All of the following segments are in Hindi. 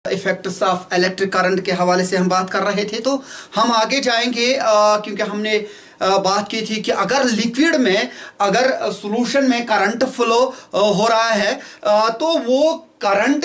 इफेक्ट्स ऑफ इलेक्ट्रिक करंट के हवाले से हम बात कर रहे थे। तो हम आगे जाएंगे क्योंकि हमने बात की थी कि अगर लिक्विड में अगर सॉल्यूशन में करंट फ्लो हो रहा है तो वो करंट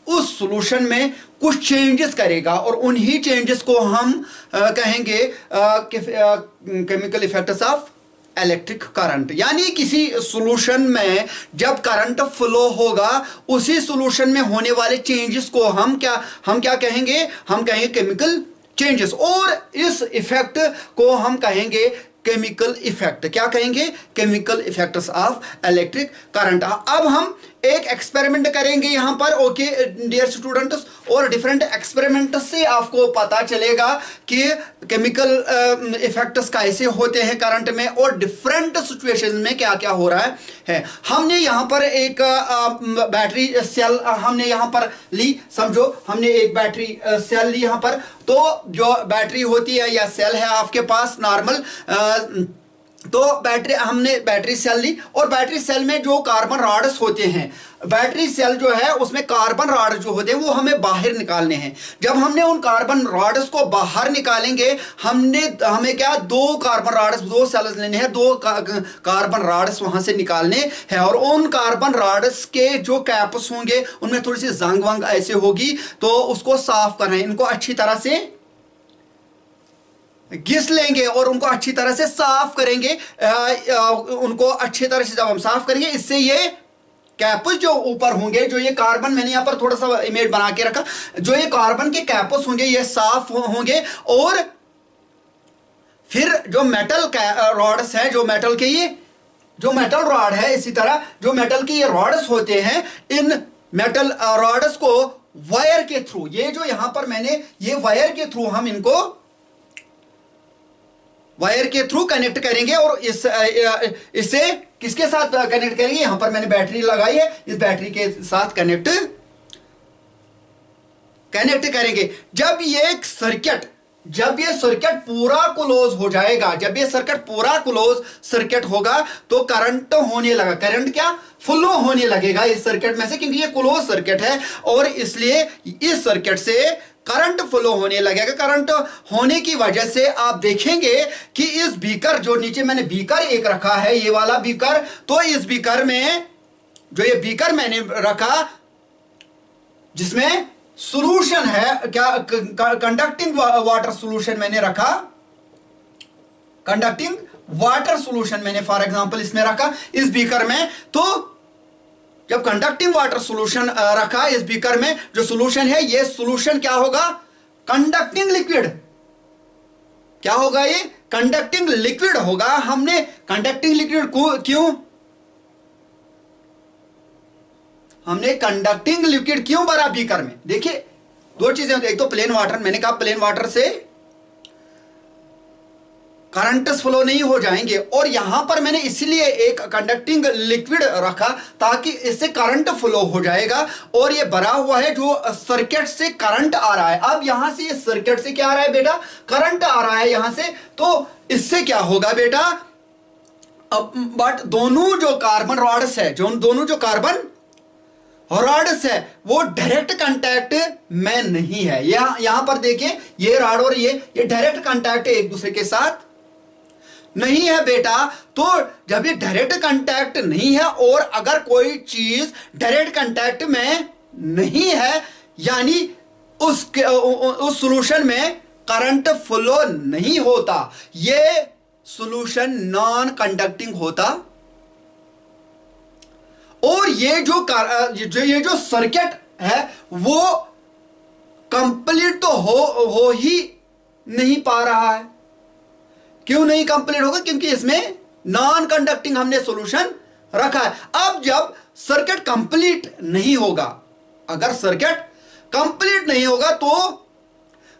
उस सॉल्यूशन में कुछ चेंजेस करेगा और उन्हीं चेंजेस को हम कहेंगे chemical effects of electric current. यानी किसी सॉल्यूशन में जब करंट फ्लो होगा उसी सॉल्यूशन में होने वाले चेंजेस को हम क्या कहेंगे, हम कहेंगे केमिकल चेंजेस। और इस इफेक्ट को हम कहेंगे केमिकल इफेक्ट। क्या कहेंगे? Chemical effects of electric current. अब हम एक एक्सपेरिमेंट करेंगे यहां पर, ओके डियर स्टूडेंट्स, और डिफरेंट एक्सपेरिमेंट से आपको पता चलेगा कि केमिकल इफेक्ट्स कैसे होते हैं करंट में और डिफरेंट सिचुएशंस में क्या क्या हो रहा है। हमने यहां पर एक बैटरी सेल हमने यहां पर ली, समझो हमने एक बैटरी सेल ली यहां पर। तो जो बैटरी होती है या सेल है आपके पास नॉर्मल, तो हमने बैटरी सेल ली और बैटरी सेल में जो कार्बन रॉड्स होते हैं, बैटरी सेल जो है उसमें कार्बन रॉड जो होते हैं वो हमें बाहर निकालने हैं। जब हमने उन कार्बन रॉड्स को बाहर निकालेंगे हमें क्या, दो कार्बन रॉड्स, दो सेल्स लेने हैं, दो कार्बन रॉड्स वहां से निकालने हैं। और उन कार्बन रॉड्स के जो कैप्स होंगे उनमें थोड़ी सी जंग वंग ऐसे होगी, तो उसको साफ करना है। इनको अच्छी तरह से घिस लेंगे और उनको अच्छी तरह से साफ करेंगे। उनको अच्छी तरह से जब हम साफ करेंगे, इससे ये कैप्स जो ऊपर होंगे, जो ये कार्बन, मैंने यहां पर थोड़ा सा इमेज बना के रखा, जो ये कार्बन के कैप्स होंगे ये साफ होंगे। और फिर जो मेटल रॉड्स हैं, जो मेटल के ये जो मेटल रॉड है, इसी तरह जो मेटल के ये रॉड्स होते हैं, इन मेटल रॉड्स को वायर के थ्रू, ये जो यहां पर मैंने ये वायर के थ्रू हम इनको वायर के थ्रू कनेक्ट करेंगे। और इससे किसके साथ कनेक्ट करेंगे? यहां पर मैंने बैटरी लगाई है, इस बैटरी के साथ कनेक्ट करेंगे। जब ये सर्किट पूरा क्लोज हो जाएगा, जब ये सर्किट पूरा क्लोज सर्किट होगा तो करंट होने लगा, करंट क्या, फ्लो होने लगेगा इस सर्किट में से, क्योंकि ये क्लोज सर्किट है और इसलिए इस सर्किट से करंट फ्लो होने लगेगा। करंट होने की वजह से आप देखेंगे कि इस बीकर, जो नीचे मैंने बीकर एक रखा है, ये वाला बीकर, तो इस बीकर में जो ये बीकर मैंने रखा जिसमें सॉल्यूशन है, क्या कंडक्टिंग वाटर सॉल्यूशन मैंने रखा, कंडक्टिंग वाटर सॉल्यूशन मैंने फॉर एग्जांपल इसमें रखा इस बीकर में। तो जब कंडक्टिंग वाटर सॉल्यूशन रखा इस बीकर में, जो सॉल्यूशन है ये सॉल्यूशन क्या होगा, कंडक्टिंग लिक्विड। क्या होगा? ये कंडक्टिंग लिक्विड होगा। हमने कंडक्टिंग लिक्विड क्यों हमने कंडक्टिंग लिक्विड क्यों भरा बीकर में? देखिए दो चीजें होती है, एक तो प्लेन वाटर, मैंने कहा प्लेन वाटर से करंट्स फ्लो नहीं हो जाएंगे, और यहां पर मैंने इसलिए एक कंडक्टिंग लिक्विड रखा ताकि इससे करंट फ्लो हो जाएगा। और ये भरा हुआ है जो सर्किट से करंट आ रहा है। अब यहां से ये सर्किट से क्या आ रहा है बेटा, करंट आ रहा है यहां से। तो इससे क्या होगा बेटा, अब बट दोनों जो कार्बन रॉड्स है, जो दोनों जो कार्बन रॉड्स है वो डायरेक्ट कांटेक्ट में नहीं है। यहां पर देखिए ये रॉड और ये डायरेक्ट कांटेक्ट एक दूसरे के साथ नहीं है बेटा। तो जब ये डायरेक्ट कांटेक्ट नहीं है और अगर कोई चीज डायरेक्ट कांटेक्ट में नहीं है, यानी उस सॉल्यूशन में करंट फ्लो नहीं होता, ये सॉल्यूशन नॉन कंडक्टिंग होता। और ये जो सर्किट है वो कंप्लीट तो हो ही नहीं पा रहा है। क्यों नहीं कंप्लीट होगा? क्योंकि इसमें नॉन कंडक्टिंग हमने सॉल्यूशन रखा है। अब जब सर्किट कंप्लीट नहीं होगा, अगर सर्किट कंप्लीट नहीं होगा तो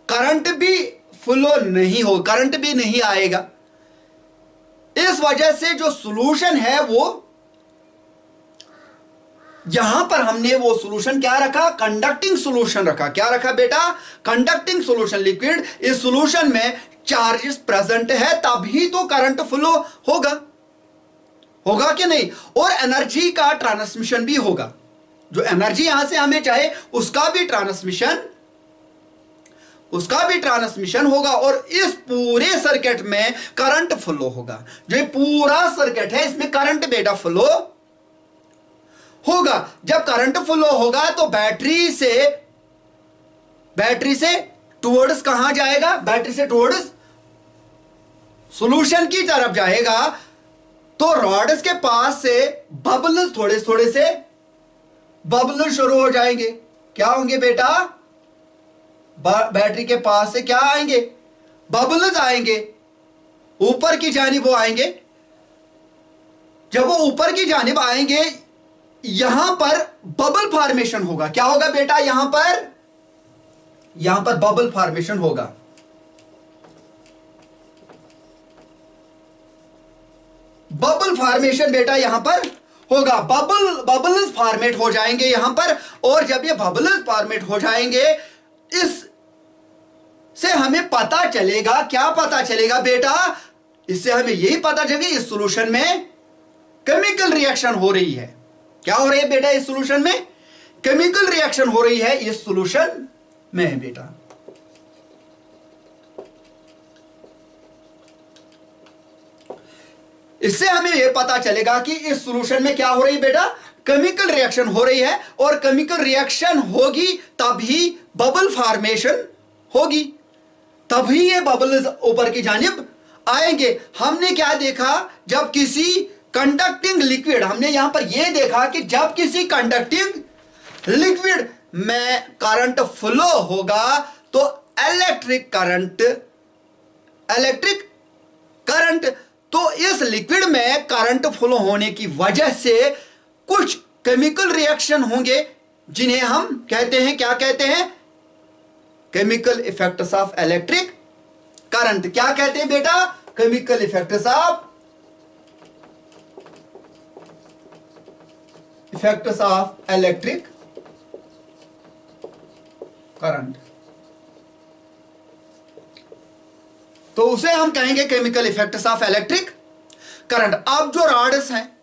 करंट भी फ्लो नहीं हो, करंट भी नहीं आएगा। इस वजह से जो सॉल्यूशन है वो, यहां पर हमने वो सॉल्यूशन क्या रखा, कंडक्टिंग सॉल्यूशन रखा। क्या रखा बेटा, कंडक्टिंग सॉल्यूशन लिक्विड। इस सॉल्यूशन में चार्जेस प्रेजेंट है तभी तो करंट फ्लो होगा कि नहीं, और एनर्जी का ट्रांसमिशन भी होगा। जो एनर्जी यहां से हमें चाहे उसका भी ट्रांसमिशन होगा और इस पूरे सर्किट में करंट फ्लो होगा। जो ये पूरा सर्किट है इसमें करंट बेटा फ्लो होगा। जब करंट फ्लो होगा तो बैटरी से टुवर्ड्स कहां जाएगा? बैटरी से टुवर्ड्स सॉल्यूशन की तरफ जाएगा। तो रॉड्स के पास से बबल्स थोड़े थोड़े से बबल्स शुरू हो जाएंगे। क्या होंगे बेटा? बैटरी के पास से क्या आएंगे? बबल्स आएंगे, ऊपर की जानिब वो आएंगे। जब वो ऊपर की जानिब आएंगे यहां पर बबल फॉर्मेशन होगा। क्या होगा बेटा? यहां पर बबल फॉर्मेशन होगा। बबल फॉर्मेशन बेटा यहां पर होगा। बबल्स फॉर्मेट हो जाएंगे यहां पर। और जब ये बबल्स फॉर्मेट हो जाएंगे इस से हमें पता चलेगा, क्या पता चलेगा बेटा? इससे हमें यही पता चलेगा इस सॉल्यूशन में केमिकल रिएक्शन हो रही है। क्या हो रही है बेटा? इस सॉल्यूशन में केमिकल रिएक्शन हो रही है इस सॉल्यूशन में बेटा। इससे हमें यह पता चलेगा कि इस सॉल्यूशन में क्या हो रही है बेटा? केमिकल रिएक्शन हो रही है। और केमिकल रिएक्शन होगी तभी बबल फॉर्मेशन होगी, तभी ये बबल्स ऊपर की जानिब आएंगे। हमने क्या देखा? जब किसी कंडक्टिंग लिक्विड, हमने यहां पर यह देखा कि जब किसी कंडक्टिंग लिक्विड में करंट फ्लो होगा तो इलेक्ट्रिक करंट तो इस लिक्विड में करंट फ्लो होने की वजह से कुछ केमिकल रिएक्शन होंगे जिन्हें हम कहते हैं, क्या कहते हैं? Chemical effects of electric current. क्या कहते हैं बेटा? Chemical effects of electric current. तो उसे हम कहेंगे chemical effects of electric current. अब जो रॉड्स हैं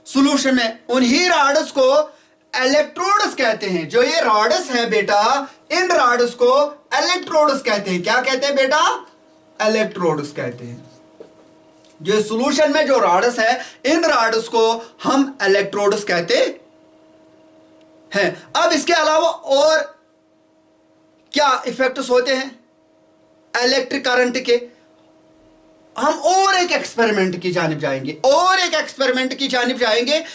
सॉल्यूशन में, उन्हीं रॉड्स को इलेक्ट्रोड्स कहते हैं। जो ये रॉड्स हैं बेटा, इन रॉड्स को इलेक्ट्रोड्स कहते हैं। क्या कहते हैं बेटा? इलेक्ट्रोड्स कहते हैं। जो सॉल्यूशन में जो रॉड्स है इन रॉड्स को हम इलेक्ट्रोड्स कहते हैं। अब इसके अलावा और क्या इफेक्ट्स होते हैं इलेक्ट्रिक करंट के? हम और एक एक्सपेरिमेंट की जानिब जाएंगे,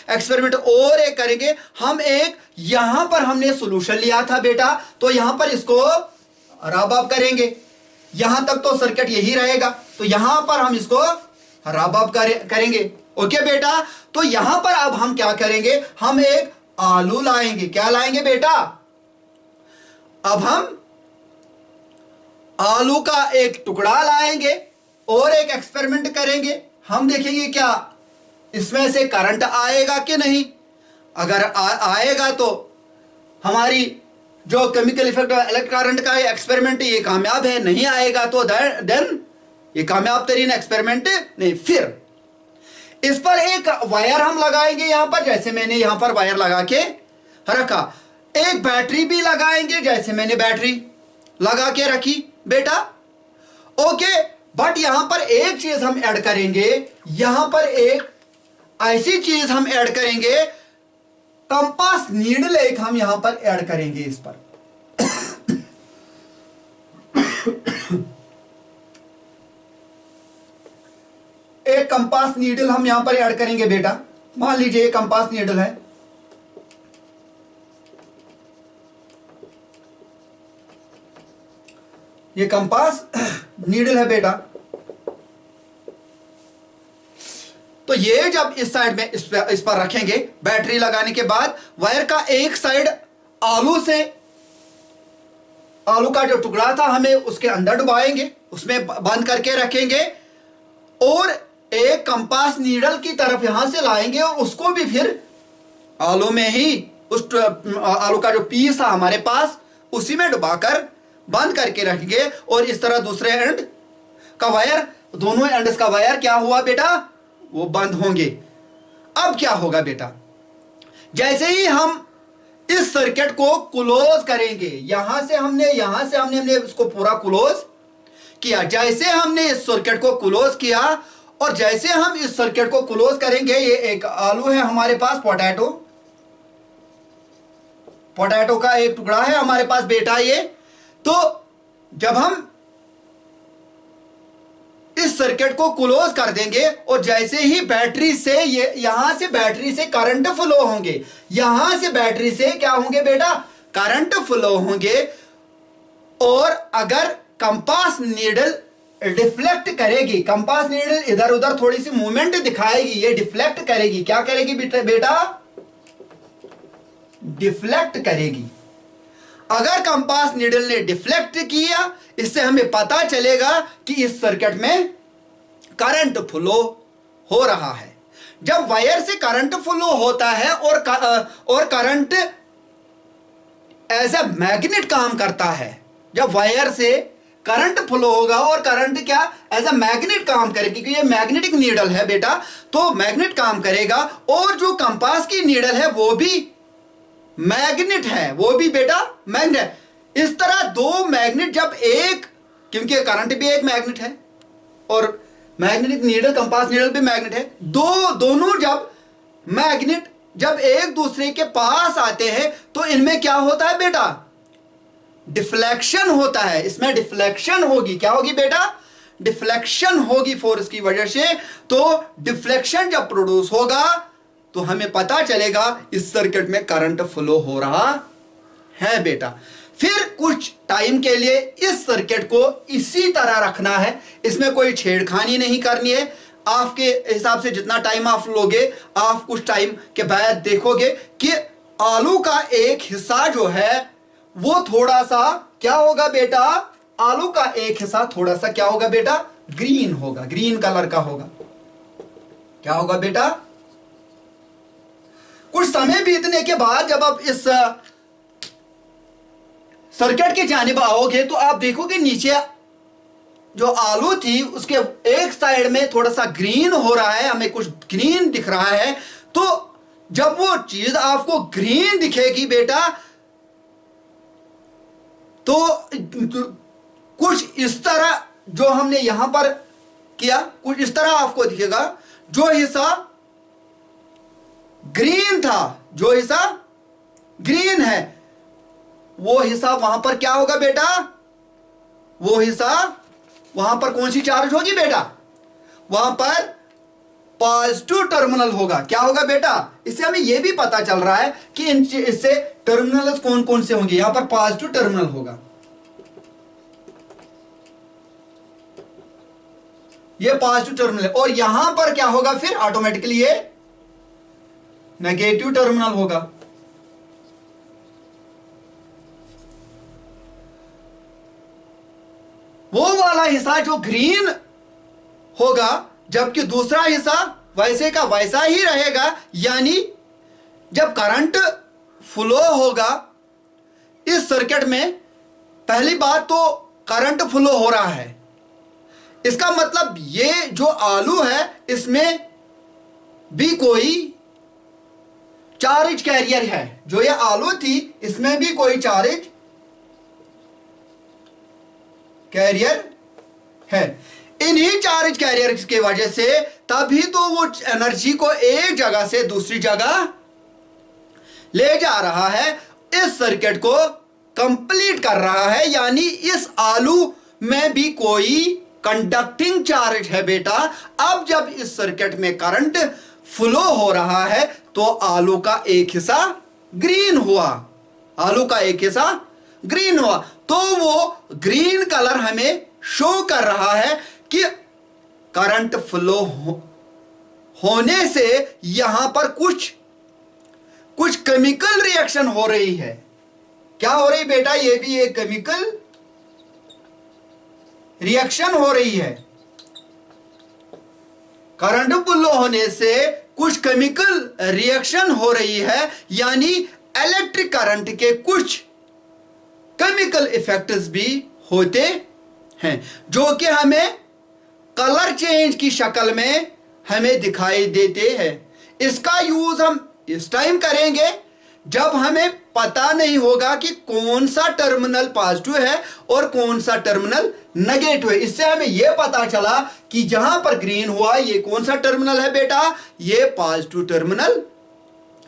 एक्सपेरिमेंट और एक करेंगे हम। एक यहां पर हमने सॉल्यूशन लिया था बेटा, तो यहां पर इसको रब अप करेंगे। यहां तक तो सर्किट यही रहेगा, तो यहां पर हम इसको रब अप करेंगे। ओके बेटा? तो यहां पर अब हम क्या करेंगे? हम एक आलू लाएंगे। क्या लाएंगे बेटा? अब हम आलू का एक टुकड़ा लाएंगे और एक एक्सपेरिमेंट करेंगे। हम देखेंगे क्या इसमें से करंट आएगा कि नहीं। अगर आएगा तो हमारी जो केमिकल इफेक्ट इलेक्ट्रिक करंट का एक्सपेरिमेंट ये कामयाब है, नहीं आएगा तो देन ये कामयाब तरीन एक्सपेरिमेंट नहीं। फिर इस पर एक वायर हम लगाएंगे यहां पर, जैसे मैंने यहां पर वायर लगा के रखा। एक बैटरी भी लगाएंगे, जैसे मैंने बैटरी लगा के रखी बेटा। ओके, बट यहां पर एक चीज हम ऐड करेंगे। यहां पर एक ऐसी चीज हम ऐड करेंगे, कंपास नीडल एक हम यहां पर ऐड करेंगे इस पर। एक कंपास नीडल हम यहां पर ऐड करेंगे बेटा। मान लीजिए एक कंपास नीडल है, ये कंपास नीडल है बेटा। तो ये जब इस साइड में इस पर रखेंगे, बैटरी लगाने के बाद वायर का एक साइड आलू का जो टुकड़ा था हमें उसके अंदर डुबाएंगे, उसमें बंद करके रखेंगे और एक कंपास नीडल की तरफ यहां से लाएंगे और उसको भी फिर आलू में ही, उस आलू का जो पीस था हमारे पास उसी में डुबाकर बंद करके रखेंगे। और इस तरह दूसरे एंड का वायर, दोनों एंड्स का वायर क्या हुआ बेटा? वो बंद होंगे। अब क्या होगा बेटा? जैसे ही हम इस सर्किट को क्लोज करेंगे। यहां से हमने इसको पूरा क्लोज किया। जैसे हमने इस सर्किट को क्लोज किया और जैसे हम इस सर्किट को क्लोज करेंगे, ये एक आलू है हमारे पास, पोटैटो का एक टुकड़ा है हमारे पास बेटा ये। तो जब हम इस सर्किट को क्लोज कर देंगे और जैसे ही बैटरी से यहां से बैटरी से करंट फ्लो होंगे, यहां से बैटरी से क्या होंगे बेटा, करंट फ्लो होंगे। और अगर कंपास नीडल डिफ्लेक्ट करेगी, कंपास नीडल इधर उधर थोड़ी सी मूवमेंट दिखाएगी, ये डिफ्लेक्ट करेगी। क्या करेगी बेटा, डिफ्लेक्ट करेगी। अगर कंपास नीडल ने डिफ्लेक्ट किया, इससे हमें पता चलेगा कि इस सर्किट में करंट फ्लो हो रहा है। जब वायर से करंट फ्लो होता है और करंट एज ए मैग्नेट काम करता है, जब वायर से करंट फ्लो होगा और करंट क्या एज ए मैग्नेट काम करेगी, क्योंकि ये मैग्नेटिक नीडल है बेटा, तो मैग्नेट काम करेगा। और जो कंपास की नीडल है वो भी मैग्नेट है, वो भी बेटा मैग्नेट। इस तरह दो मैग्नेट जब एक, क्योंकि करंट भी एक मैग्नेट है और मैग्नेटिक नीडल, कंपास नीडल भी मैग्नेट है, दोनों जब मैग्नेट जब एक दूसरे के पास आते हैं तो इनमें क्या होता है बेटा, डिफ्लेक्शन होता है। इसमें डिफ्लेक्शन होगी, क्या होगी बेटा, डिफ्लेक्शन होगी फोर्स की वजह से। तो डिफ्लेक्शन जब प्रोड्यूस होगा तो हमें पता चलेगा इस सर्किट में करंट फ्लो हो रहा है बेटा। फिर कुछ टाइम के लिए इस सर्किट को इसी तरह रखना है, इसमें कोई छेड़खानी नहीं करनी है। आपके हिसाब से जितना टाइम आप लोगे, आप कुछ टाइम के बाद देखोगे कि आलू का एक हिस्सा जो है वो थोड़ा सा क्या होगा बेटा, आलू का एक हिस्सा थोड़ा सा क्या होगा बेटा, ग्रीन होगा, ग्रीन कलर का होगा। क्या होगा बेटा, कुछ समय बीतने के बाद जब आप इस सर्किट की जानिब आओगे तो आप देखोगे नीचे जो आलू थी उसके एक साइड में थोड़ा सा ग्रीन हो रहा है, हमें कुछ ग्रीन दिख रहा है। तो जब वो चीज आपको ग्रीन दिखेगी बेटा, तो कुछ इस तरह जो हमने यहां पर किया, कुछ इस तरह आपको दिखेगा। जो हिस्सा ग्रीन था, जो हिस्सा ग्रीन है, वो हिस्सा वहां पर क्या होगा बेटा, वो हिस्सा वहां पर कौन सी चार्ज होगी बेटा, वहां पर पॉजिटिव टर्मिनल होगा। क्या होगा बेटा, इससे हमें यह भी पता चल रहा है कि इससे टर्मिनल्स कौन कौन से होंगे। यहां पर पॉजिटिव टर्मिनल होगा, ये पॉजिटिव टर्मिनल है। और यहां पर क्या होगा फिर ऑटोमेटिकली ये नेगेटिव टर्मिनल होगा। वो वाला हिस्सा जो ग्रीन होगा, जबकि दूसरा हिस्सा वैसे का वैसा ही रहेगा। यानी जब करंट फ्लो होगा इस सर्किट में, पहली बात तो करंट फ्लो हो रहा है, इसका मतलब ये जो आलू है इसमें भी कोई चार्ज कैरियर है। जो ये आलू थी इसमें भी कोई चार्ज कैरियर है। इन्हीं चार्ज कैरियर की वजह से तभी तो वो एनर्जी को एक जगह से दूसरी जगह ले जा रहा है, इस सर्किट को कंप्लीट कर रहा है। यानी इस आलू में भी कोई कंडक्टिंग चार्ज है बेटा। अब जब इस सर्किट में करंट फ्लो हो रहा है तो आलू का एक हिस्सा ग्रीन हुआ, आलू का एक हिस्सा ग्रीन हुआ। तो वो ग्रीन कलर हमें शो कर रहा है कि करंट फ्लो होने से यहां पर कुछ केमिकल रिएक्शन हो रही है। क्या हो रही बेटा, ये भी एक केमिकल रिएक्शन हो रही है। करंट फ्लो होने से कुछ केमिकल रिएक्शन हो रही है, यानी इलेक्ट्रिक करंट के कुछ केमिकल इफेक्ट्स भी होते हैं, जो कि हमें कलर चेंज की शक्ल में हमें दिखाई देते हैं। इसका यूज हम इस टाइम करेंगे जब हमें पता नहीं होगा कि कौन सा टर्मिनल पॉजिटिव है और कौन सा टर्मिनल नेगेटिव है। इससे हमें यह पता चला कि जहां पर ग्रीन हुआ ये कौन सा टर्मिनल है बेटा, ये पॉजिटिव टर्मिनल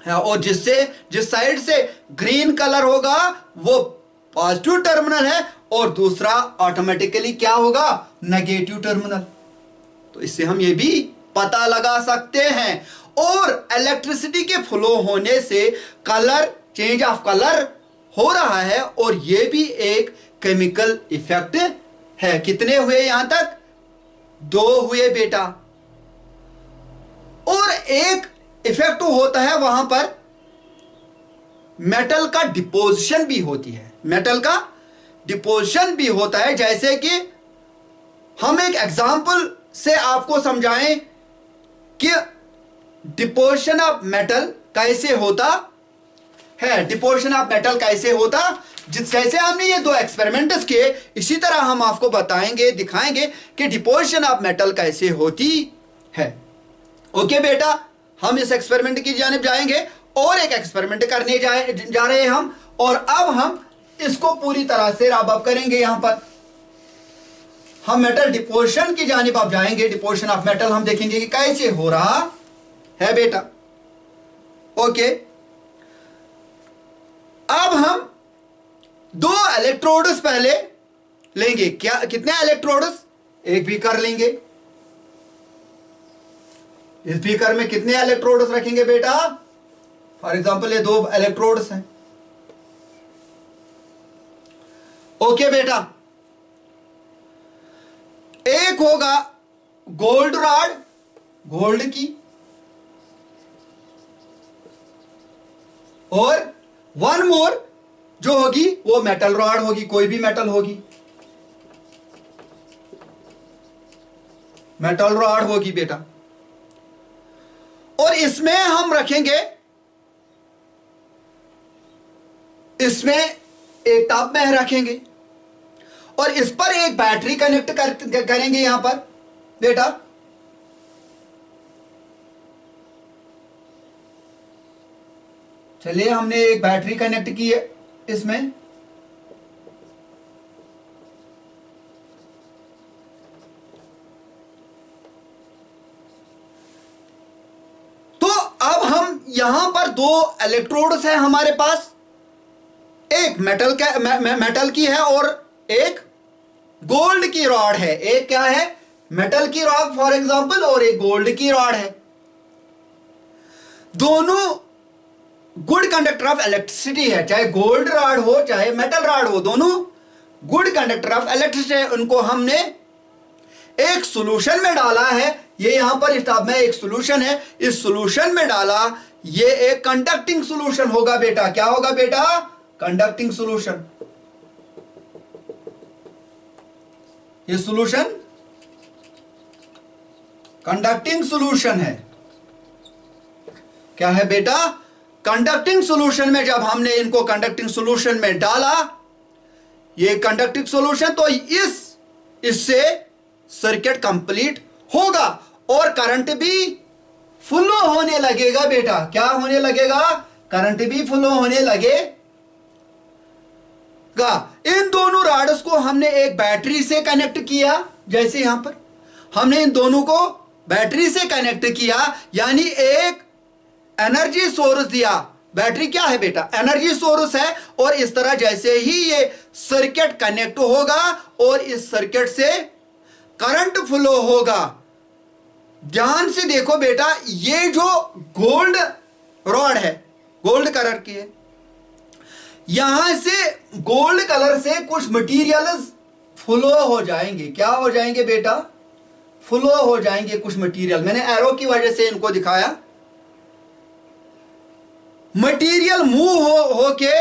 है, और जिस साइड से ग्रीन कलर होगा वो पॉजिटिव टर्मिनल है और दूसरा ऑटोमेटिकली क्या होगा, नेगेटिव टर्मिनल। तो इससे हम ये भी पता लगा सकते हैं। और इलेक्ट्रिसिटी के फ्लो होने से कलर, चेंज ऑफ कलर हो रहा है, और ये भी एक केमिकल इफेक्ट है। कितने हुए यहां तक, 2 हुए बेटा। और एक इफेक्ट होता है वहां पर मेटल का डिपोजिशन भी होती है, मेटल का डिपोजिशन भी होता है। जैसे कि हम एक एग्जांपल से आपको समझाएं कि डिपोजिशन ऑफ मेटल कैसे होता है, डिपोजिशन ऑफ मेटल कैसे होता। जैसे हमने ये 2 एक्सपेरिमेंट्स किए, इसी तरह हम आपको बताएंगे, दिखाएंगे कि डिपोजिशन ऑफ मेटल कैसे होती है। ओके बेटा, हम इस एक्सपेरिमेंट की जानिब जाएंगे और एक एक्सपेरिमेंट करने जा रहे हैं हम, और अब हम इसको पूरी तरह से रैप अप करेंगे। यहां पर हम मेटल डिपोजिशन की जानिब अब जाएंगे। डिपोजिशन ऑफ मेटल हम देखेंगे कि कैसे हो रहा है बेटा। ओके, अब हम 2 इलेक्ट्रोड्स पहले लेंगे। क्या, कितने इलेक्ट्रोड्स, एक बीकर लेंगे। इस बीकर में कितने इलेक्ट्रोड्स रखेंगे बेटा, फॉर एग्जांपल ये 2 इलेक्ट्रोड्स हैं। ओके बेटा, एक होगा गोल्ड रॉड, गोल्ड की, और 1 मोर जो होगी वो मेटल रॉड होगी, कोई भी मेटल होगी, मेटल रॉड होगी बेटा। और इसमें हम रखेंगे, इसमें एक टब में रखेंगे और इस पर एक बैटरी कनेक्ट करेंगे यहां पर बेटा। चलिए, हमने एक बैटरी कनेक्ट की है इसमें। तो अब हम यहां पर 2 इलेक्ट्रोड्स हैं हमारे पास, एक मेटल की है और एक गोल्ड की रॉड है। एक क्या है, मेटल की रॉड फॉर एग्जांपल, और एक गोल्ड की रॉड है। दोनों गुड कंडक्टर ऑफ इलेक्ट्रिसिटी है, चाहे गोल्ड रॉड हो चाहे मेटल रॉड हो, दोनों गुड कंडक्टर ऑफ इलेक्ट्रिसिटी है। उनको हमने एक सॉल्यूशन में डाला है। ये यहां पर इस टब में एक सॉल्यूशन है, इस सॉल्यूशन में डाला, ये एक कंडक्टिंग सॉल्यूशन होगा बेटा। क्या होगा बेटा, कंडक्टिंग सॉल्यूशन। ये सॉल्यूशन कंडक्टिंग सॉल्यूशन है। क्या है बेटा, कंडक्टिंग सॉल्यूशन में जब हमने इनको कंडक्टिंग सॉल्यूशन में डाला, ये कंडक्टिंग सॉल्यूशन, तो इससे सर्किट कंप्लीट होगा और करंट भी फ्लो होने लगेगा बेटा। क्या होने लगेगा, करंट भी फ्लो होने लगेगा। इन दोनों रॉड्स को हमने एक बैटरी से कनेक्ट किया, जैसे यहां पर हमने इन दोनों को बैटरी से कनेक्ट किया, यानी एक एनर्जी सोर्स दिया। बैटरी क्या है बेटा, एनर्जी सोर्स है। और इस तरह जैसे ही ये सर्किट कनेक्ट होगा और इस सर्किट से करंट फ्लो होगा। ध्यान से देखो बेटा, ये जो गोल्ड रॉड है, गोल्ड कलर की है, यहां से गोल्ड कलर से कुछ मटेरियल्स फ्लो हो जाएंगे। क्या हो जाएंगे बेटा, फ्लो हो जाएंगे कुछ मटेरियल। मैंने एरो की वजह से इनको दिखाया। मटेरियल मूव होके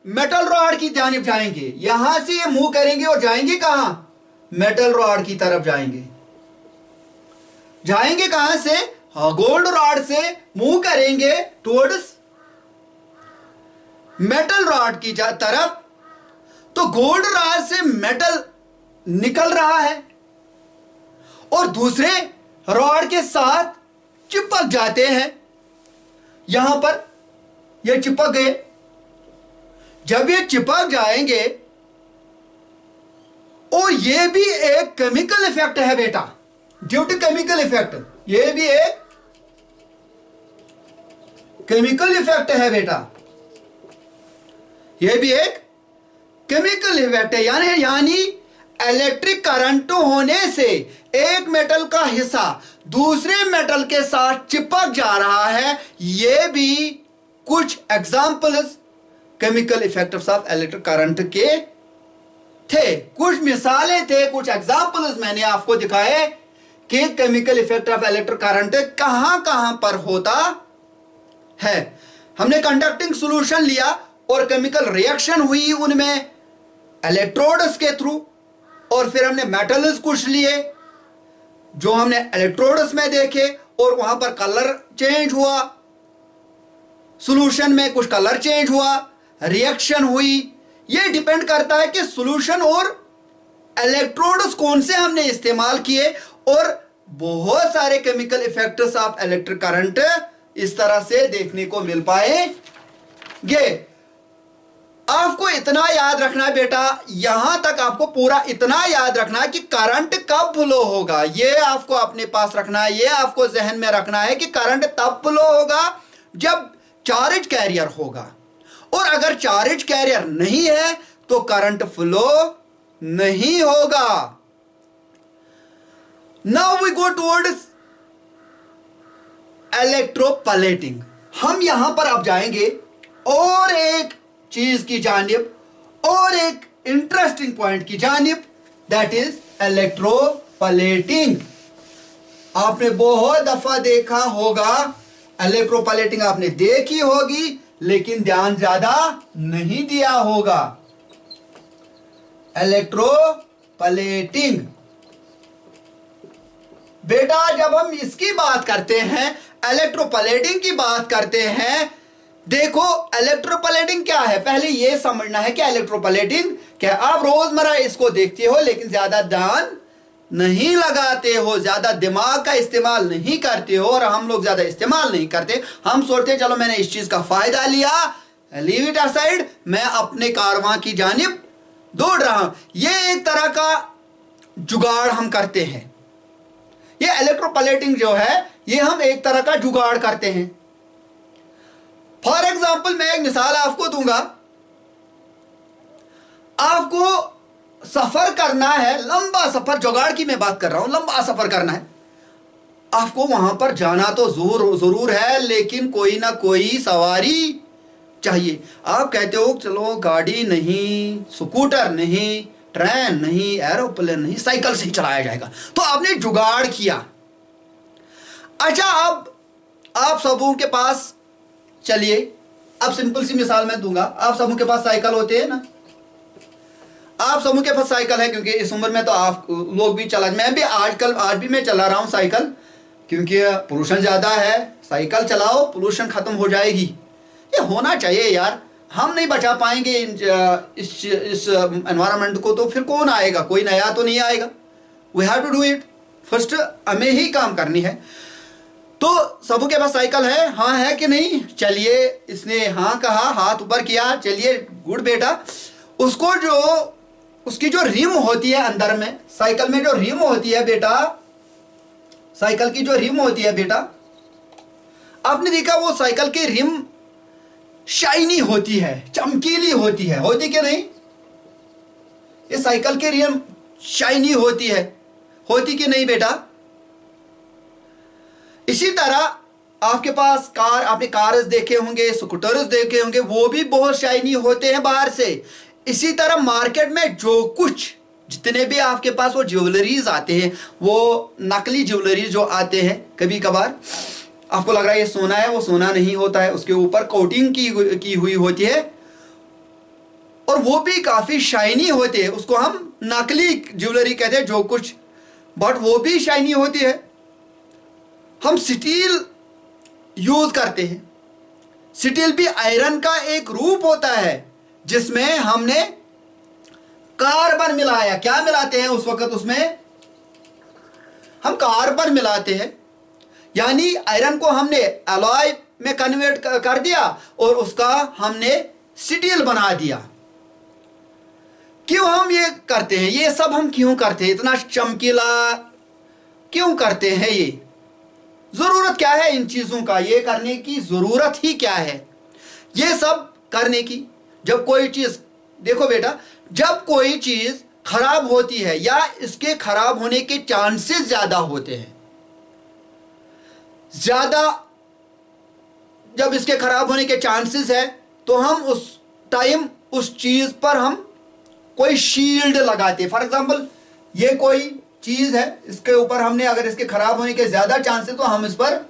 मेटल रॉड की जानिब जाएंगे। यहां से ये मूव करेंगे और जाएंगे कहां, मेटल रॉड की तरफ जाएंगे। जाएंगे कहां से, हाँ, गोल्ड रॉड से मूव करेंगे टुवर्ड्स मेटल रॉड की तरफ। तो गोल्ड रॉड से मेटल निकल रहा है और दूसरे रॉड के साथ चिपक जाते हैं यहां पर। ये चिपक गए। जब ये चिपक जाएंगे, और ये भी एक केमिकल इफेक्ट है बेटा, ड्यू टू केमिकल इफेक्ट, ये भी एक केमिकल इफेक्ट है बेटा, ये भी एक केमिकल इफेक्ट है। यानी इलेक्ट्रिक करंट होने से एक मेटल का हिस्सा दूसरे मेटल के साथ चिपक जा रहा है। ये भी कुछ examples chemical effects of electric current के थे, कुछ मिसालें थे, कुछ एग्जाम्पल्स मैंने आपको दिखाए कि chemical effect of electric current कहां कहां पर होता है। हमने कंडक्टिंग सॉल्यूशन लिया और केमिकल रिएक्शन हुई उनमें इलेक्ट्रोड्स के थ्रू, और फिर हमने मेटल्स कुछ लिए जो हमने इलेक्ट्रोड्स में देखे, और वहां पर कलर चेंज हुआ, सॉल्यूशन में कुछ कलर चेंज हुआ, रिएक्शन हुई। यह डिपेंड करता है कि सॉल्यूशन और इलेक्ट्रोड्स कौन से हमने इस्तेमाल किए, और बहुत सारे chemical effects of electric current इस तरह से देखने को मिल पाएंगे। आपको इतना याद रखना है बेटा, यहां तक आपको पूरा इतना याद रखना है कि करंट कब फ्लो होगा, यह आपको अपने पास रखना है, यह आपको जहन में रखना है कि करंट तब फ्लो होगा जब चार्ज कैरियर होगा, और अगर चार्ज कैरियर नहीं है तो करंट फ्लो नहीं होगा। Now we go towards electroplating. हम यहां पर अब जाएंगे और एक चीज की जानिब, और एक इंटरेस्टिंग पॉइंट की जानिब, दैट इज इलेक्ट्रोप्लेटिंग। आपने बहुत दफा देखा होगा, इलेक्ट्रोप्लेटिंग आपने देखी होगी, लेकिन ध्यान ज्यादा नहीं दिया होगा। इलेक्ट्रोप्लेटिंग बेटा, जब हम इसकी बात करते हैं, इलेक्ट्रोप्लेटिंग की बात करते हैं, देखो इलेक्ट्रोप्लेटिंग क्या है, पहले यह समझना है कि इलेक्ट्रोप्लेटिंग क्या। आप रोजमर्रा इसको देखते हो लेकिन ज्यादा ध्यान नहीं लगाते हो, ज्यादा दिमाग का इस्तेमाल नहीं करते हो, और हम लोग ज्यादा इस्तेमाल नहीं करते। हम सोचते चलो मैंने इस चीज का फायदा लिया, लीव इट असाइड, मैं अपने कारवां की जानिब दौड़ रहा हूं। यह एक तरह का जुगाड़ हम करते हैं। यह इलेक्ट्रोप्लेटिंग जो है, यह हम एक तरह का जुगाड़ करते हैं। फॉर एग्जाम्पल मैं एक मिसाल आपको दूंगा। आपको सफर करना है, लंबा सफर, जुगाड़ की मैं बात कर रहा हूं, लंबा सफर करना है आपको, वहां पर जाना तो जरूर है, लेकिन कोई ना कोई सवारी चाहिए। आप कहते हो चलो गाड़ी नहीं, स्कूटर नहीं, ट्रेन नहीं, एरोप्लेन नहीं, साइकिल से ही चलाया जाएगा, तो आपने जुगाड़ किया। अच्छा, अब आप सबों के पास, चलिए अब सिंपल सी मिसाल मैं दूंगा, आप सबों के पास साइकिल होते हैं ना, आप सबों के पास साइकिल है, क्योंकि इस उम्र में तो आप लोग भी चला, मैं भी आज भी मैं चला रहा हूं साइकिल, क्योंकि पोल्यूशन ज्यादा है। साइकिल चलाओ, पोल्यूशन खत्म हो जाएगी। ये होना चाहिए यार, हम नहीं बचा पाएंगे इस एनवायरनमेंट को, तो फिर कौन आएगा, कोई नया तो नहीं आएगा। We have to do it, first हमें ही काम करनी है। तो सबों के पास साइकिल है, हाँ है कि नहीं? चलिए, इसने हाँ कहा, हाथ ऊपर किया, चलिए गुड बेटा। उसको जो उसकी जो रिम होती है अंदर में, साइकिल में जो रिम होती है बेटा, साइकिल की जो रिम होती है बेटा, आपने देखा वो साइकिल की रिम शाइनी होती है, चमकीली होती है, होती कि नहीं? ये साइकिल की रिम शाइनी होती है, होती कि नहीं बेटा? इसी तरह आपके पास कार, आपने कार्स देखे होंगे, स्कूटर्स देखे होंगे, वो भी बहुत शाइनी होते हैं बाहर से। इसी तरह मार्केट में जो कुछ, जितने भी आपके पास वो ज्वेलरीज आते हैं, वो नकली ज्वेलरी जो आते हैं, कभी कभार आपको लग रहा है ये सोना है, वो सोना नहीं होता है, उसके ऊपर कोटिंग की हुई होती है, और वो भी काफी शाइनी होती है, उसको हम नकली ज्वेलरी कहते हैं जो कुछ, बट वो भी शाइनी होती है। हम स्टील यूज करते हैं, स्टील भी आयरन का एक रूप होता है, जिसमें हमने कार्बन मिलाया। क्या मिलाते हैं उस वक्त? उसमें हम कार्बन मिलाते हैं, यानी आयरन को हमने अलॉय में कन्वर्ट कर दिया और उसका हमने सीटीएल बना दिया। क्यों हम ये करते हैं? ये सब हम क्यों करते हैं? इतना चमकीला क्यों करते हैं? ये जरूरत क्या है इन चीजों का? ये करने की जरूरत ही क्या है ये सब करने की? जब कोई चीज, देखो बेटा, जब कोई चीज खराब होती है या इसके खराब होने के चांसेस ज्यादा होते हैं, ज्यादा जब इसके खराब होने के चांसेस है, तो हम उस टाइम उस चीज पर हम कोई शील्ड लगाते हैं। फॉर एग्जांपल, ये कोई चीज है, इसके ऊपर हमने अगर इसके खराब होने के ज्यादा चांसेस, तो हम इस पर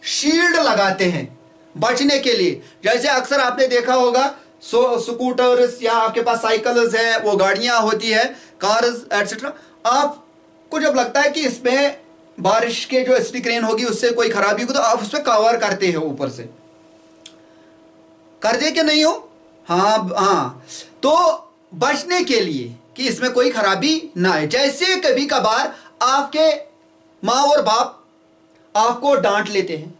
शील्ड लगाते हैं बचने के लिए। जैसे अक्सर आपने देखा होगा स्कूटर्स या आपके पास साइकिल्स है, वो गाड़ियां होती है, कार्स एटसेट्रा। आपको जब लगता है कि इसमें बारिश के जो स्टिक रेन होगी उससे कोई खराबी होगी, तो आप उस पर कवर करते हो, ऊपर से कर दे कि नहीं हो? हाँ हाँ, तो बचने के लिए कि इसमें कोई खराबी ना आए। जैसे कभी कभार आपके माँ और बाप आपको डांट लेते हैं,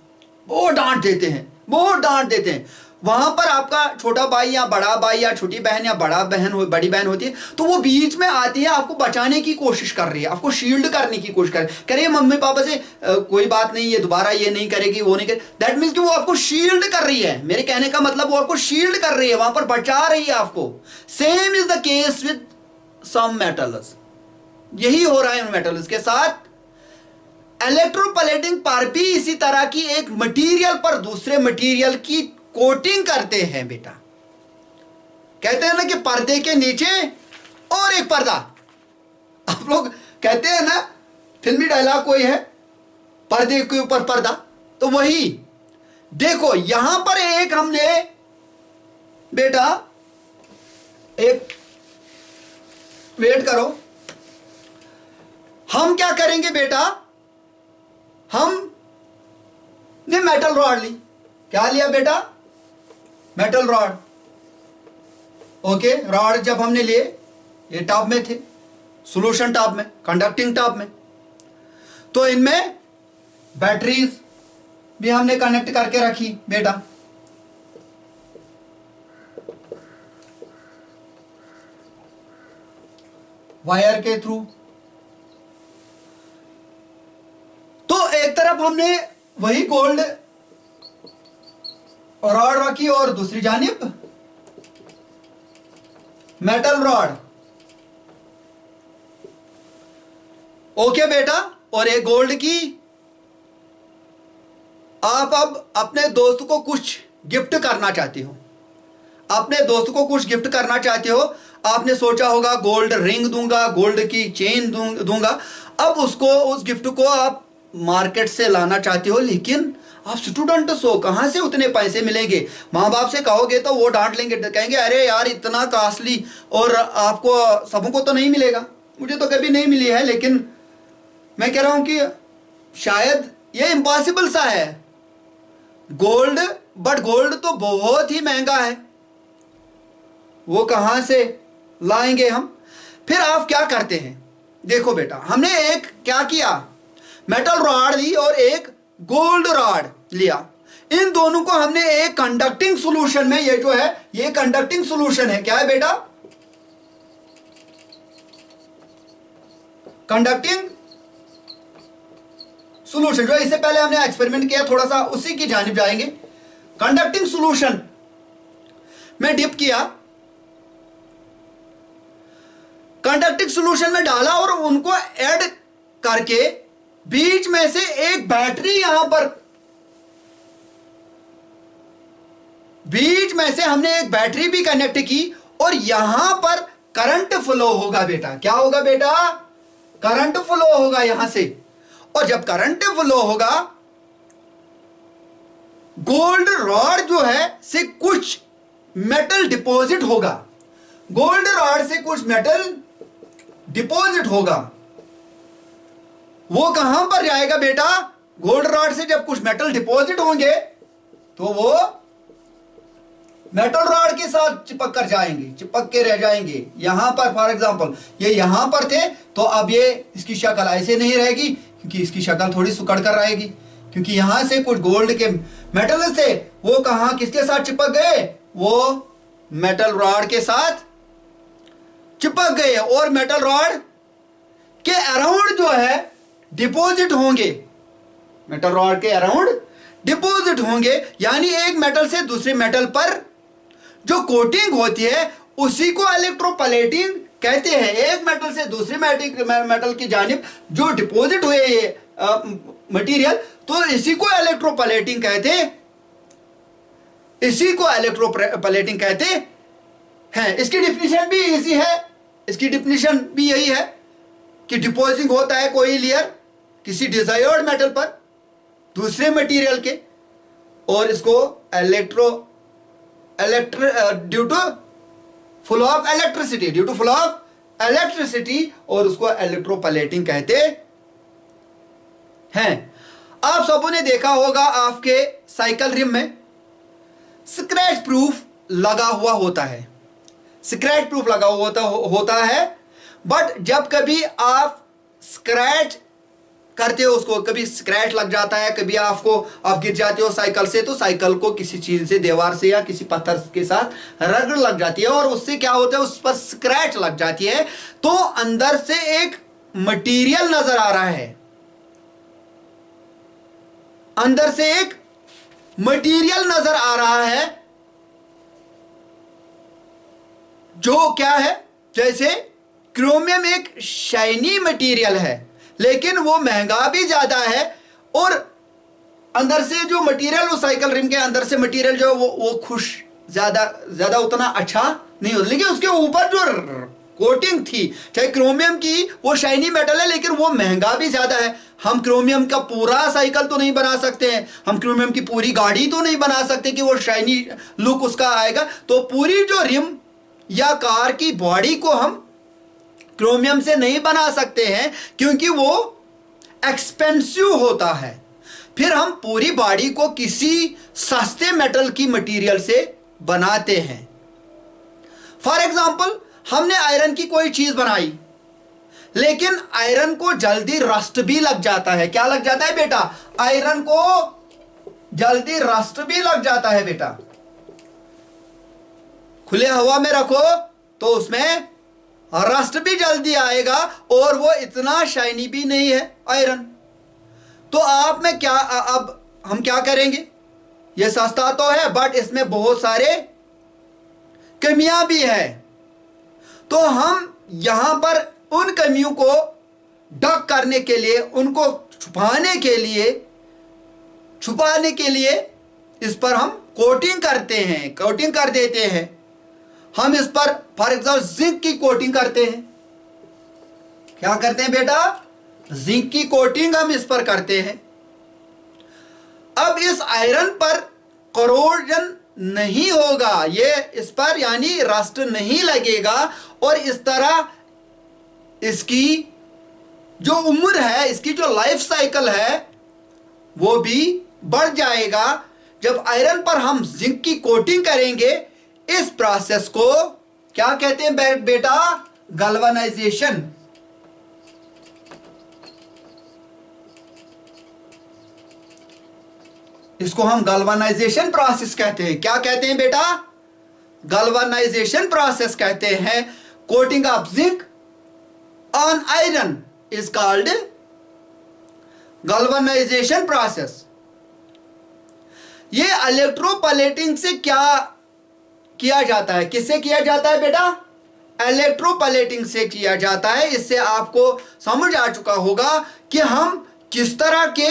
वो डांट देते हैं, वो डांट देते हैं, वहां पर आपका छोटा भाई या बड़ा भाई या छोटी बहन या बड़ी बहन होती है, तो वो बीच में आती है, आपको बचाने की कोशिश कर रही है, आपको शील्ड करने की कोशिश कर रही है, कह रही है मम्मी पापा से कोई बात नहीं, ये दोबारा ये नहीं करेगी, वो नहीं करेगी। दैट मीन्स कि वो आपको शील्ड कर रही है। मेरे कहने का मतलब वो आपको शील्ड कर रही है, वहां पर बचा रही है आपको। Same is the case with some metals. यही हो रहा है उन मेटल्स के साथ। इलेक्ट्रोप्लेटिंग पर भी इसी तरह की एक मटेरियल पर दूसरे मटेरियल की कोटिंग करते हैं बेटा। कहते हैं ना कि पर्दे के नीचे और एक पर्दा। आप लोग कहते हैं ना, फिल्मी डायलॉग कोई है, पर्दे के ऊपर पर्दा, तो वही देखो यहां पर एक हमने बेटा, एक वेट करो, हम क्या करेंगे बेटा, हमने मेटल रॉड ली। क्या लिया बेटा? Metal rod. ओके, रॉड जब हमने लिए, ये टब में थे, सॉल्यूशन टब में, कंडक्टिंग टब में, तो इनमें बैटरीज भी हमने कनेक्ट करके रखी बेटा। वायर के थ्रू। तो एक तरफ हमने वही गोल्ड रॉड रखी और दूसरी जानिब मेटल रॉड। ओके बेटा, और एक गोल्ड की आप अब अपने दोस्त को कुछ गिफ्ट करना चाहते हो, अपने दोस्त को कुछ गिफ्ट करना चाहते हो। आपने सोचा होगा गोल्ड रिंग दूंगा, गोल्ड की चेन दूंगा। अब उसको, उस गिफ्ट को आप मार्केट से लाना चाहते हो, लेकिन आप स्टूडेंट हो, कहां से उतने पैसे मिलेंगे? माँ बाप से कहोगे तो वो डांट लेंगे, कहेंगे अरे यार इतना कॉस्टली, और आपको सबको तो नहीं मिलेगा। मुझे तो कभी नहीं मिली है, लेकिन मैं कह रहा हूं कि शायद ये इम्पॉसिबल सा है गोल्ड, बट गोल्ड तो बहुत ही महंगा है, वो कहां से लाएंगे हम? फिर आप क्या करते हैं? देखो बेटा, हमने एक क्या किया, मेटल रॉड ली और एक गोल्ड रॉड लिया। इन दोनों को हमने एक कंडक्टिंग सॉल्यूशन में, ये जो है ये कंडक्टिंग सॉल्यूशन है। क्या है बेटा? Conducting solution. जो इससे पहले हमने एक्सपेरिमेंट किया, थोड़ा सा उसी की जानिब जाएंगे। कंडक्टिंग सॉल्यूशन में डिप किया, कंडक्टिंग सॉल्यूशन में डाला और उनको ऐड करके बीच में से एक बैटरी, यहां पर बीच में से हमने एक बैटरी भी कनेक्ट की, और यहां पर करंट फ्लो होगा बेटा। क्या होगा बेटा? करंट फ्लो होगा यहां से। और जब करंट फ्लो होगा, गोल्ड रॉड जो है से कुछ मेटल डिपॉजिट होगा, गोल्ड रॉड से कुछ मेटल डिपॉजिट होगा। वो कहां पर जाएगा बेटा? गोल्ड रॉड से जब कुछ मेटल डिपॉजिट होंगे, तो वो मेटल रॉड के साथ चिपक कर जाएंगे, चिपक के रह जाएंगे। यहां पर फॉर एग्जांपल ये यहां पर थे, तो अब ये इसकी शक्ल ऐसे नहीं रहेगी, क्योंकि इसकी शक्ल थोड़ी सुकड़ कर रहेगी, क्योंकि यहां से कुछ गोल्ड के मेटल्स थे, वो कहां किसके साथ चिपक गए, वो मेटल रॉड के साथ चिपक गए और मेटल रॉड के अराउंड जो है डिपॉजिट होंगे, मेटल रॉड के अराउंड डिपॉजिट होंगे। यानी एक मेटल से दूसरे मेटल पर जो कोटिंग होती है उसी को इलेक्ट्रोप्लेटिंग कहते हैं। एक मेटल से दूसरे मेटल की जानिब जो डिपॉजिट हुए ये मटेरियल, तो इसी को इलेक्ट्रोप्लेटिंग कहते हैं, इसी को इलेक्ट्रोप्लेटिंग कहते हैं। इसकी डिफिनीशन भी इजी है, इसकी डिफिनीशन भी यही है कि डिपॉजिट होता है कोई लेयर किसी डिजायर्ड मेटल पर दूसरे मटेरियल के, और इसको due to flow of electricity, और उसको इलेक्ट्रोप्लेटिंग कहते हैं। आप सबों ने देखा होगा आपके साइकिल रिम में स्क्रैच प्रूफ लगा हुआ होता है, स्क्रैच प्रूफ लगा हुआ होता है। बट जब कभी आप स्क्रैच करते हो उसको, कभी स्क्रैच लग जाता है, कभी आप गिर जाते हो साइकिल से, तो साइकिल को किसी चीज से, दीवार से या किसी पत्थर के साथ रगड़ लग जाती है और उससे क्या होता है, उस पर स्क्रैच लग जाती है, तो अंदर से एक मटेरियल नजर आ रहा है, अंदर से एक मटेरियल नजर आ रहा है जो क्या है, जैसे क्रोमियम एक शाइनी मटेरियल है लेकिन वो महंगा भी ज्यादा है, और अंदर से जो मटेरियल, उस साइकिल रिम के अंदर से मटेरियल जो वो खुश ज्यादा उतना अच्छा नहीं होता, लेकिन उसके ऊपर जो कोटिंग थी, चाहे क्रोमियम की, वो शाइनी मेटल है लेकिन वो महंगा भी ज्यादा है। हम क्रोमियम का पूरा साइकिल तो नहीं बना सकते हैं, हम क्रोमियम की पूरी गाड़ी तो नहीं बना सकते कि वो शाइनी लुक उसका आएगा, तो पूरी जो रिम या कार की बॉडी को हम क्रोमियम से नहीं बना सकते हैं क्योंकि वो एक्सपेंसिव होता है। फिर हम पूरी बॉडी को किसी सस्ते मेटल की मटेरियल से बनाते हैं। फॉर एग्जांपल, हमने आयरन की कोई चीज बनाई लेकिन आयरन को जल्दी रस्ट भी लग जाता है। क्या लग जाता है बेटा? आयरन को जल्दी रस्ट भी लग जाता है बेटा। खुले हवा में रखो तो उसमें रस्ट भी जल्दी आएगा और वो इतना शाइनी भी नहीं है आयरन। तो आप में क्या, अब हम क्या करेंगे, ये सस्ता तो है बट इसमें बहुत सारे कमियां भी है, तो हम यहां पर उन कमियों को ढक करने के लिए, उनको छुपाने के लिए इस पर हम कोटिंग करते हैं, कोटिंग कर देते हैं। हम इस पर फॉर एग्जाम्पल जिंक की कोटिंग करते हैं। क्या करते हैं बेटा? जिंक की कोटिंग हम इस पर करते हैं। अब इस आयरन पर करोजन नहीं होगा, ये इस पर यानी रस्ट नहीं लगेगा, और इस तरह इसकी जो उम्र है, इसकी जो लाइफ साइकिल है वो भी बढ़ जाएगा। जब आयरन पर हम जिंक की कोटिंग करेंगे, इस प्रोसेस को क्या कहते हैं बेटा? गैल्वेनाइजेशन। इसको हम गैल्वेनाइजेशन प्रोसेस कहते हैं। क्या कहते हैं बेटा? गैल्वेनाइजेशन प्रोसेस कहते हैं। Coating of zinc on iron is called galvanisation process. ये इलेक्ट्रोप्लेटिंग से क्या किया जाता है? किससे किया जाता है बेटा? इलेक्ट्रोप्लेटिंग से किया जाता है। इससे आपको समझ आ चुका होगा कि हम किस तरह के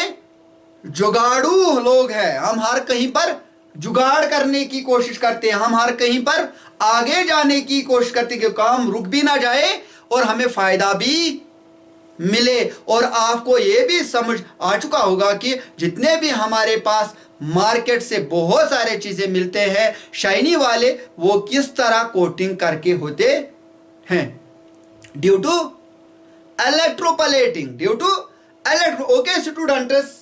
जुगाड़ू लोग हैं। हम हर कहीं पर जुगाड़ करने की कोशिश करते हैं, हम हर कहीं पर आगे जाने की कोशिश करते हैं कि काम रुक भी ना जाए और हमें फायदा भी मिले। और आपको यह भी समझ आ चुका होगा कि जितने भी हमारे पास मार्केट से बहुत सारे चीजें मिलते हैं शाइनी वाले, वो किस तरह कोटिंग करके होते हैं? Due to electroplating, okay students,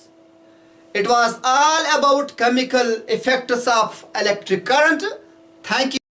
it was all about chemical effects of electric current. Thank you.